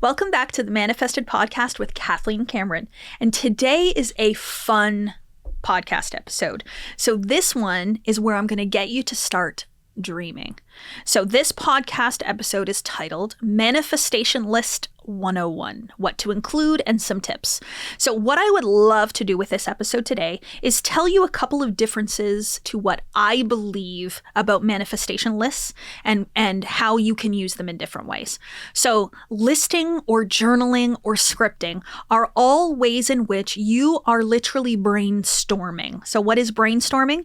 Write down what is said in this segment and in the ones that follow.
Welcome back to the Manifested Podcast with Kathleen Cameron. And today is a fun podcast episode. So this one is where I'm going to get you to start dreaming. So this podcast episode is titled Manifestation List 101, what to include and some tips. So what I would love to do with this episode today is tell you a couple of differences to what I believe about manifestation lists and how you can use them in different ways. So listing or journaling or scripting are all ways in which you are literally brainstorming. So what is brainstorming?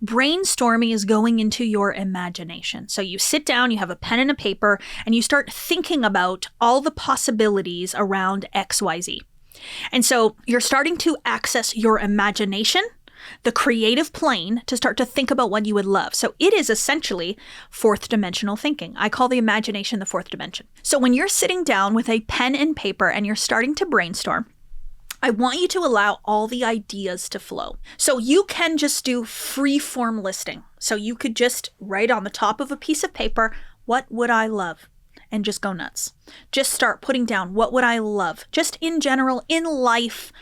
Brainstorming is going into your imagination. So you sit down, you have a pen and a paper, and you start thinking about all the possibilities around XYZ. And so you're starting to access your imagination, the creative plane, to start to think about what you would love. So it is essentially fourth dimensional thinking. I call the imagination the fourth dimension. So when you're sitting down with a pen and paper and you're starting to brainstorm, I want you to allow all the ideas to flow. So you can just do free form listing. So you could just write on the top of a piece of paper, what would I love? And just go nuts. Just start putting down, what would I love? Just in general, in life,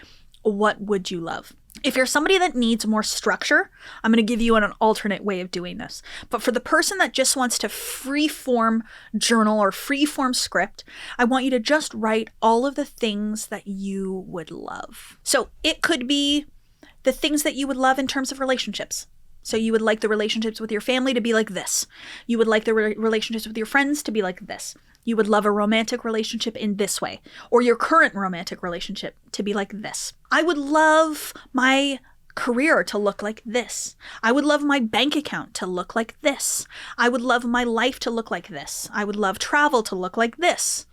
what would you love? If you're somebody that needs more structure, I'm going to give you an alternate way of doing this. But for the person that just wants to free-form journal or free-form script, I want you to just write all of the things that you would love. So it could be the things that you would love in terms of relationships. So you would like the relationships with your family to be like this. You would like the relationships with your friends to be like this. You would love a romantic relationship in this way, or your current romantic relationship to be like this. I would love my career to look like this. I would love my bank account to look like this. I would love my life to look like this. I would love travel to look like this.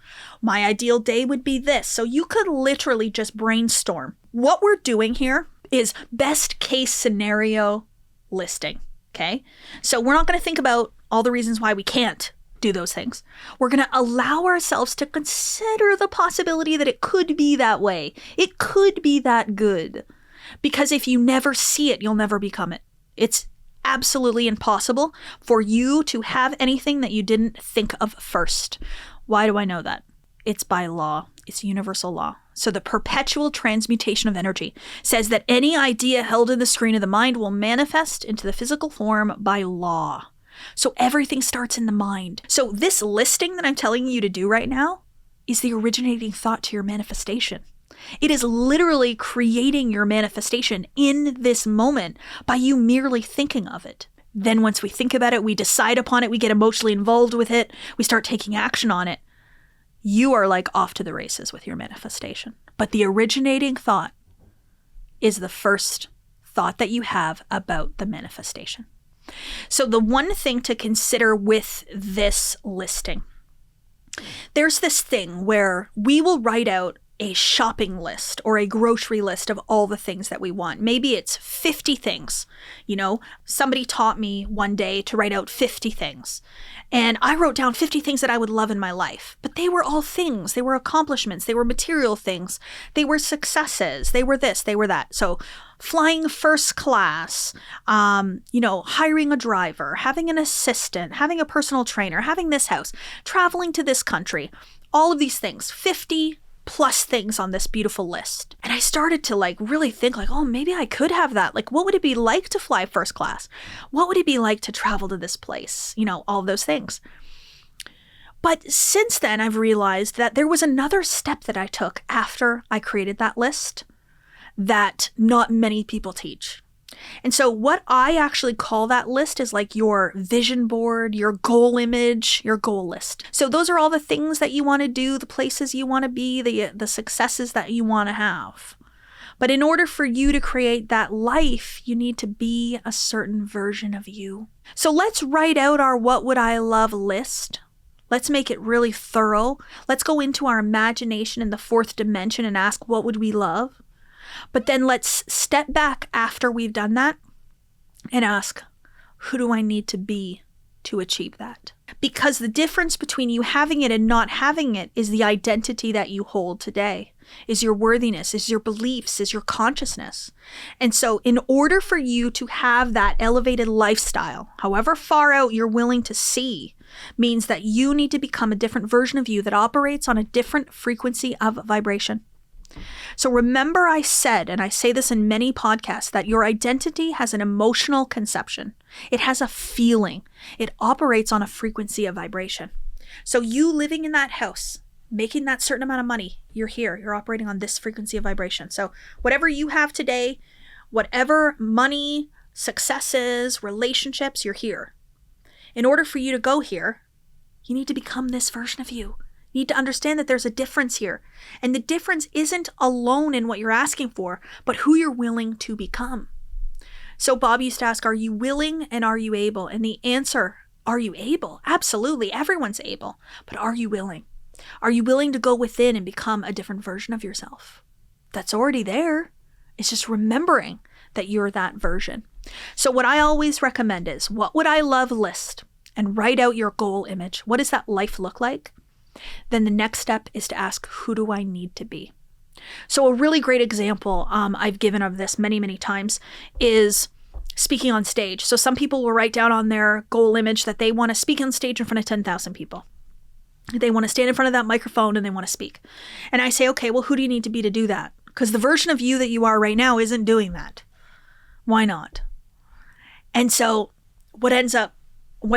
My ideal day would be this. So you could literally just brainstorm. What we're doing here is best case scenario listing. Okay. So we're not going to think about all the reasons why we can't do those things. We're going to allow ourselves to consider the possibility that it could be that way. It could be that good. Because if you never see it, you'll never become it. It's absolutely impossible for you to have anything that you didn't think of first. Why do I know that? It's by law. It's universal law. So the perpetual transmutation of energy says that any idea held in the screen of the mind will manifest into the physical form by law. So everything starts in the mind. So this listing that I'm telling you to do right now is the originating thought to your manifestation. It is literally creating your manifestation in this moment by you merely thinking of it. Then once we think about it, we decide upon it, we get emotionally involved with it, we start taking action on it. You are like off to the races with your manifestation. But the originating thought is the first thought that you have about the manifestation. So the one thing to consider with this listing, there's this thing where we will write out a shopping list or a grocery list of all the things that we want. Maybe it's 50 things. You know, somebody taught me one day to write out 50 things. And I wrote down 50 things that I would love in my life. But they were all things. They were accomplishments. They were material things. They were successes. They were this. They were that. So flying first class, hiring a driver, having an assistant, having a personal trainer, having this house, traveling to this country, all of these things, 50 plus things on this beautiful list. And I started to really think oh, maybe I could have that. What would it be like to fly first class? What would it be like to travel to this place? All those things. But since then, I've realized that there was another step that I took after I created that list that not many people teach. And so what I actually call that list is your vision board, your goal image, your goal list. So those are all the things that you want to do, the places you want to be, the successes that you want to have. But in order for you to create that life, you need to be a certain version of you. So let's write out our what would I love list. Let's make it really thorough. Let's go into our imagination in the fourth dimension and ask, what would we love? But then let's step back after we've done that and ask, who do I need to be to achieve that? Because the difference between you having it and not having it is the identity that you hold today, is your worthiness, is your beliefs, is your consciousness. And so in order for you to have that elevated lifestyle, however far out you're willing to see, means that you need to become a different version of you that operates on a different frequency of vibration. So remember, I said, and I say this in many podcasts, that your identity has an emotional conception. It has a feeling. It operates on a frequency of vibration. So you living in that house, making that certain amount of money, you're here, you're operating on this frequency of vibration. So whatever you have today, whatever money, successes, relationships, you're here. In order for you to go here, you need to become this version of you. You need to understand that there's a difference here. And the difference isn't alone in what you're asking for, but who you're willing to become. So Bob used to ask, are you willing and are you able? And the answer, are you able? Absolutely. Everyone's able. But are you willing? Are you willing to go within and become a different version of yourself? That's already there. It's just remembering that you're that version. So what I always recommend is, what would I love list? And write out your goal image. What does that life look like? Then the next step is to ask, who do I need to be? So a really great example I've given of this many, many times is speaking on stage. So some people will write down on their goal image that they want to speak on stage in front of 10,000 people. They want to stand in front of that microphone and they want to speak. And I say, okay, well, who do you need to be to do that? Because the version of you that you are right now isn't doing that. Why not? And so what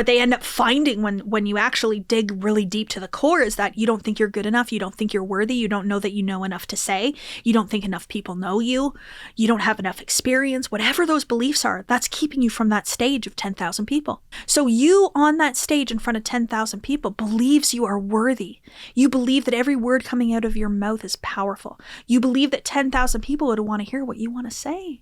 they end up finding when you actually dig really deep to the core is that you don't think you're good enough. You don't think you're worthy. You don't know that you know enough to say. You don't think enough people know you. You don't have enough experience. Whatever those beliefs are, that's keeping you from that stage of 10,000 people. So you on that stage in front of 10,000 people believes you are worthy. You believe that every word coming out of your mouth is powerful. You believe that 10,000 people would want to hear what you want to say.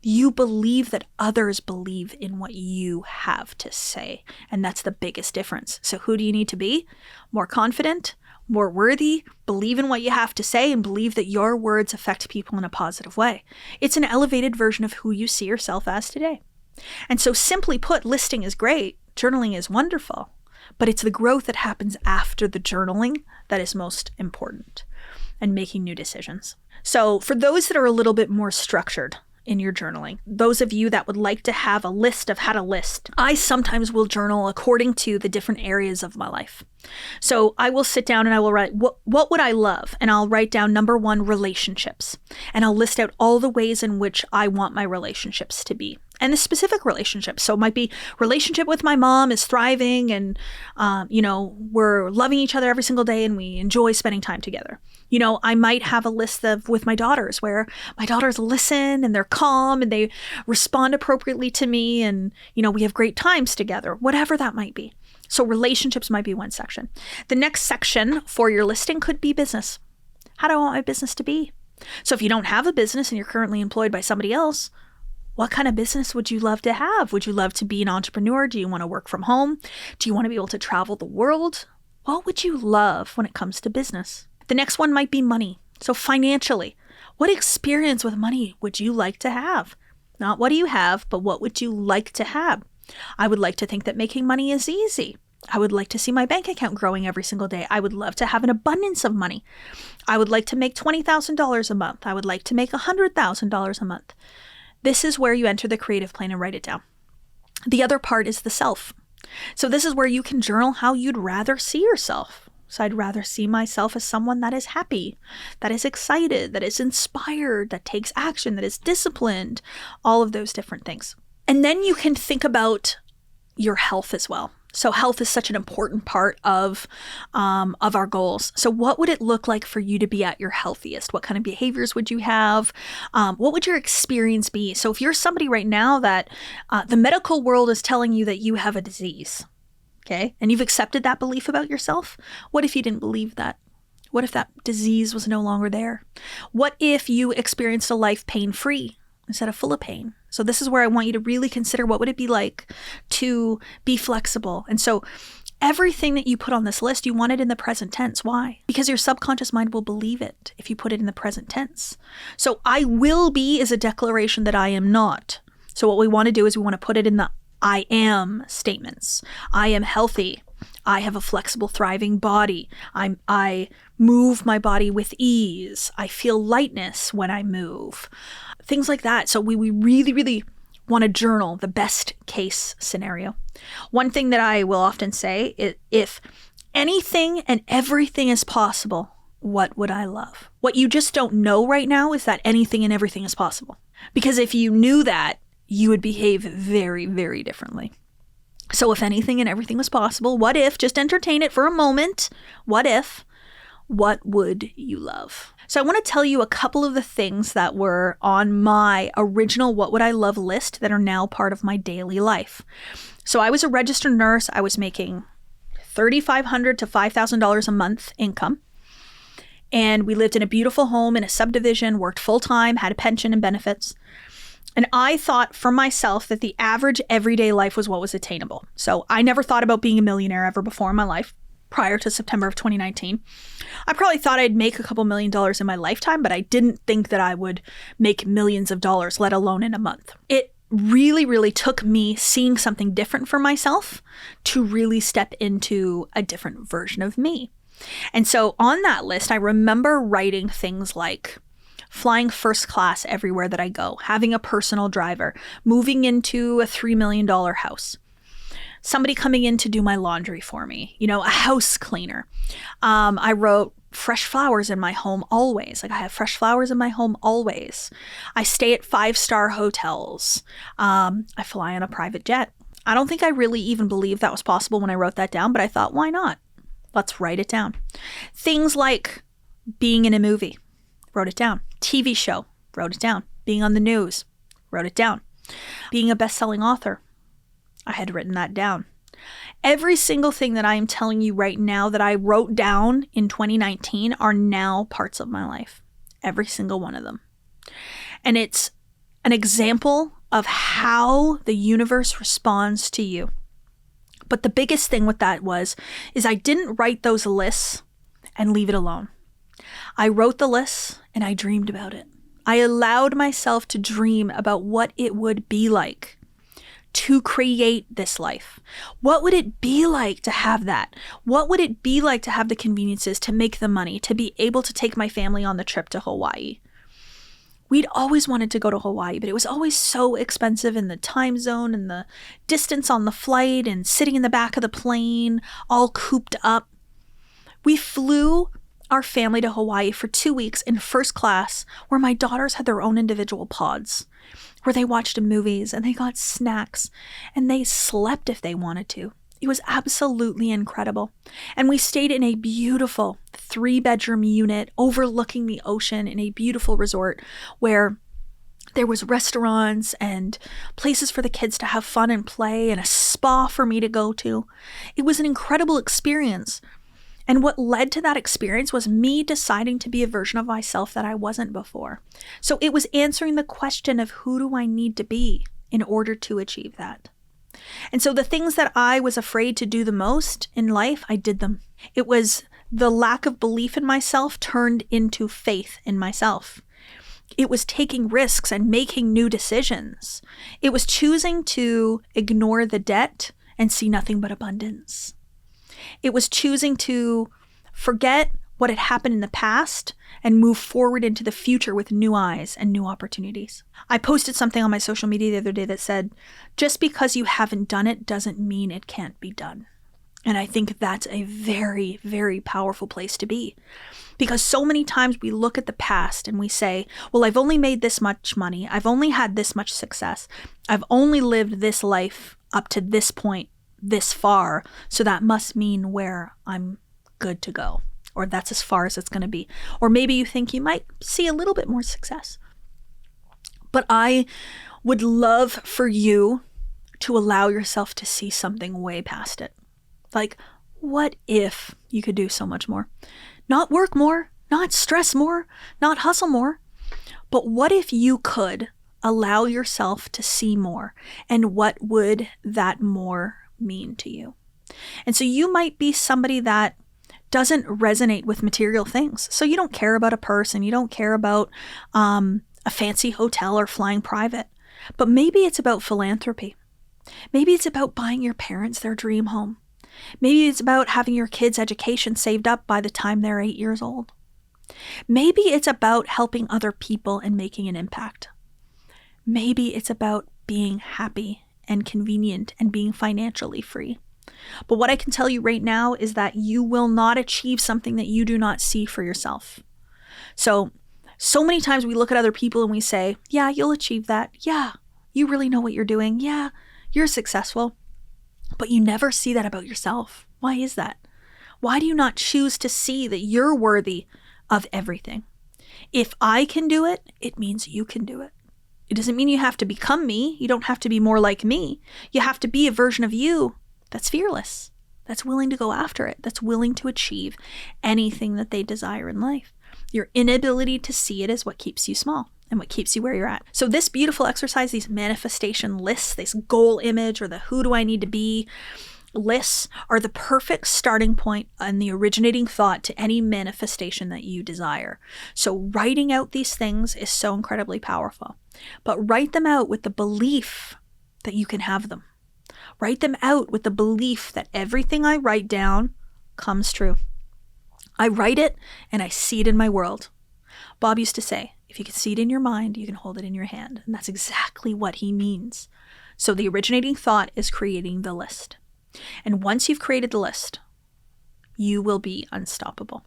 You believe that others believe in what you have to say. And that's the biggest difference. So who do you need to be? More confident, more worthy, believe in what you have to say, and believe that your words affect people in a positive way. It's an elevated version of who you see yourself as today. And so simply put, listing is great. Journaling is wonderful. But it's the growth that happens after the journaling that is most important, and making new decisions. So for those that are a little bit more structured in your journaling, those of you that would like to have a list of how to list, I sometimes will journal according to the different areas of my life. So I will sit down and I will write, what would I love? And I'll write down number 1, relationships. And I'll list out all the ways in which I want my relationships to be. And the specific relationships. So it might be relationship with my mom is thriving and, we're loving each other every single day and we enjoy spending time together. I might have a list with my daughters where my daughters listen and they're calm and they respond appropriately to me and, we have great times together, whatever that might be. So relationships might be one section. The next section for your listing could be business. How do I want my business to be? So if you don't have a business and you're currently employed by somebody else, what kind of business would you love to have? Would you love to be an entrepreneur? Do you want to work from home? Do you want to be able to travel the world? What would you love when it comes to business? The next one might be money. So financially, what experience with money would you like to have? Not what do you have, but what would you like to have? I would like to think that making money is easy. I would like to see my bank account growing every single day. I would love to have an abundance of money. I would like to make $20,000 a month. I would like to make $100,000 a month. This is where you enter the creative plane and write it down. The other part is the self. So this is where you can journal how you'd rather see yourself. So I'd rather see myself as someone that is happy, that is excited, that is inspired, that takes action, that is disciplined, all of those different things. And then you can think about your health as well. So health is such an important part of our goals. So what would it look like for you to be at your healthiest? What kind of behaviors would you have? What would your experience be? So if you're somebody right now that the medical world is telling you that you have a disease, okay, and you've accepted that belief about yourself, what if you didn't believe that? What if that disease was no longer there? What if you experienced a life pain-free instead of full of pain? So this is where I want you to really consider, what would it be like to be flexible? And so everything that you put on this list, you want it in the present tense. Why? Because your subconscious mind will believe it if you put it in the present tense. So I will be is a declaration that I am not. So what we want to do is we want to put it in the I am statements. I am healthy. I have a flexible, thriving body. I move my body with ease. I feel lightness when I move. Things like that. So we really, really want to journal the best case scenario. One thing that I will often say is, if anything and everything is possible, what would I love? What you just don't know right now is that anything and everything is possible. Because if you knew that, you would behave very, very differently. So if anything and everything was possible, what if, just entertain it for a moment, what would you love? So I want to tell you a couple of the things that were on my original What Would I Love list that are now part of my daily life. So I was a registered nurse. I was making $3,500 to $5,000 a month income. And we lived in a beautiful home in a subdivision, worked full-time, had a pension and benefits. And I thought for myself that the average everyday life was what was attainable. So I never thought about being a millionaire ever before in my life prior to September of 2019. I probably thought I'd make a couple $1 million in my lifetime, but I didn't think that I would make millions of dollars, let alone in a month. It really, really took me seeing something different for myself to really step into a different version of me. And so on that list, I remember writing things like flying first class everywhere that I go, having a personal driver, moving into a $3 million house, somebody coming in to do my laundry for me, a house cleaner. I wrote fresh flowers in my home always. Like I have fresh flowers in my home always. I stay at 5-star hotels. I fly on a private jet. I don't think I really even believed that was possible when I wrote that down, but I thought, why not? Let's write it down. Things like being in a movie, wrote it down. TV show, wrote it down. Being on the news, wrote it down. Being a best-selling author, I had written that down. Every single thing that I am telling you right now that I wrote down in 2019 are now parts of my life. Every single one of them. And it's an example of how the universe responds to you. But the biggest thing with that is I didn't write those lists and leave it alone. I wrote the lists and I dreamed about it. I allowed myself to dream about what it would be like to create this life. What would it be like to have that? What would it be like to have the conveniences, to make the money, to be able to take my family on the trip to Hawaii? We'd always wanted to go to Hawaii, but it was always so expensive, in the time zone and the distance on the flight and sitting in the back of the plane, all cooped up. We flew our family to Hawaii for 2 weeks in first class, where my daughters had their own individual pods, where they watched movies and they got snacks and they slept if they wanted to. It was absolutely incredible. And we stayed in a beautiful 3-bedroom unit overlooking the ocean in a beautiful resort where there was restaurants and places for the kids to have fun and play and a spa for me to go to. It was an incredible experience. And what led to that experience was me deciding to be a version of myself that I wasn't before. So it was answering the question of, who do I need to be in order to achieve that? And so the things that I was afraid to do the most in life, I did them. It was the lack of belief in myself turned into faith in myself. It was taking risks and making new decisions. It was choosing to ignore the debt and see nothing but abundance. It was choosing to forget what had happened in the past and move forward into the future with new eyes and new opportunities. I posted something on my social media the other day that said, just because you haven't done it doesn't mean it can't be done. And I think that's a very, very powerful place to be. Because so many times we look at the past and we say, well, I've only made this much money. I've only had this much success. I've only lived this life up to this point, this far. So that must mean where I'm good to go. Or that's as far as it's going to be. Or maybe you think you might see a little bit more success. But I would love for you to allow yourself to see something way past it. Like, what if you could do so much more? Not work more, not stress more, not hustle more. But what if you could allow yourself to see more? And what would that more mean to you? And so you might be somebody that doesn't resonate with material things. So you don't care about a purse and you don't care about a fancy hotel or flying private. But maybe it's about philanthropy. Maybe it's about buying your parents their dream home. Maybe it's about having your kids' education saved up by the time they're 8 years old. Maybe it's about helping other people and making an impact. Maybe it's about being happy and convenient and being financially free. But what I can tell you right now is that you will not achieve something that you do not see for yourself. So many times we look at other people and we say, yeah, you'll achieve that. Yeah, you really know what you're doing. Yeah, you're successful. But you never see that about yourself. Why is that? Why do you not choose to see that you're worthy of everything? If I can do it, it means you can do it. It doesn't mean you have to become me. You don't have to be more like me. You have to be a version of you that's fearless, that's willing to go after it, that's willing to achieve anything that they desire in life. Your inability to see it is what keeps you small and what keeps you where you're at. So this beautiful exercise, these manifestation lists, this goal image or the who do I need to be lists are the perfect starting point and the originating thought to any manifestation that you desire. So writing out these things is so incredibly powerful. But write them out with the belief that you can have them. Write them out with the belief that everything I write down comes true. I write it and I see it in my world. Bob used to say, if you can see it in your mind, you can hold it in your hand. And that's exactly what he means. So the originating thought is creating the list. And once you've created the list, you will be unstoppable.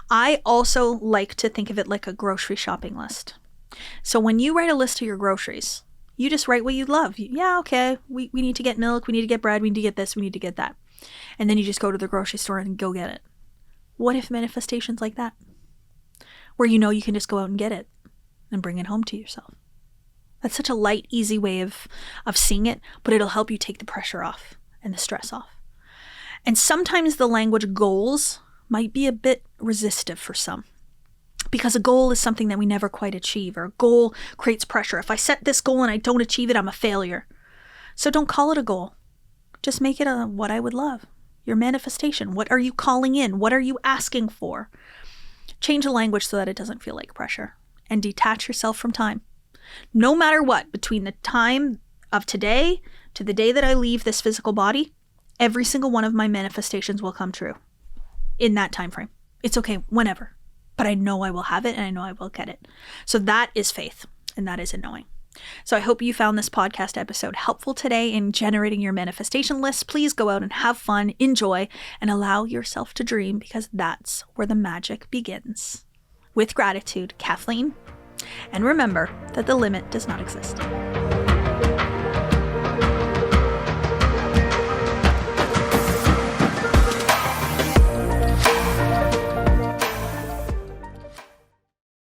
I also like to think of it like a grocery shopping list. So when you write a list of your groceries, you just write what you love. Yeah, okay, we need to get milk, we need to get bread, we need to get this, we need to get that. And then you just go to the grocery store and go get it. What if manifestation's like that? Where you know you can just go out and get it and bring it home to yourself. That's such a light, easy way of seeing it, but it'll help you take the pressure off and the stress off. And sometimes the language goals might be a bit resistive for some, because a goal is something that we never quite achieve, or a goal creates pressure. If I set this goal and I don't achieve it, I'm a failure. So don't call it a goal. Just make it a what I would love. Your manifestation. What are you calling in? What are you asking for? Change the language so that it doesn't feel like pressure, and detach yourself from time. No matter what, between the time of today to the day that I leave this physical body, every single one of my manifestations will come true in that time frame. It's okay, whenever. But I know I will have it and I know I will get it. So that is faith, and that is a knowing. So I hope you found this podcast episode helpful today in generating your manifestation list. Please go out and have fun, enjoy, and allow yourself to dream, because that's where the magic begins. With gratitude, Kathleen. And remember that the limit does not exist.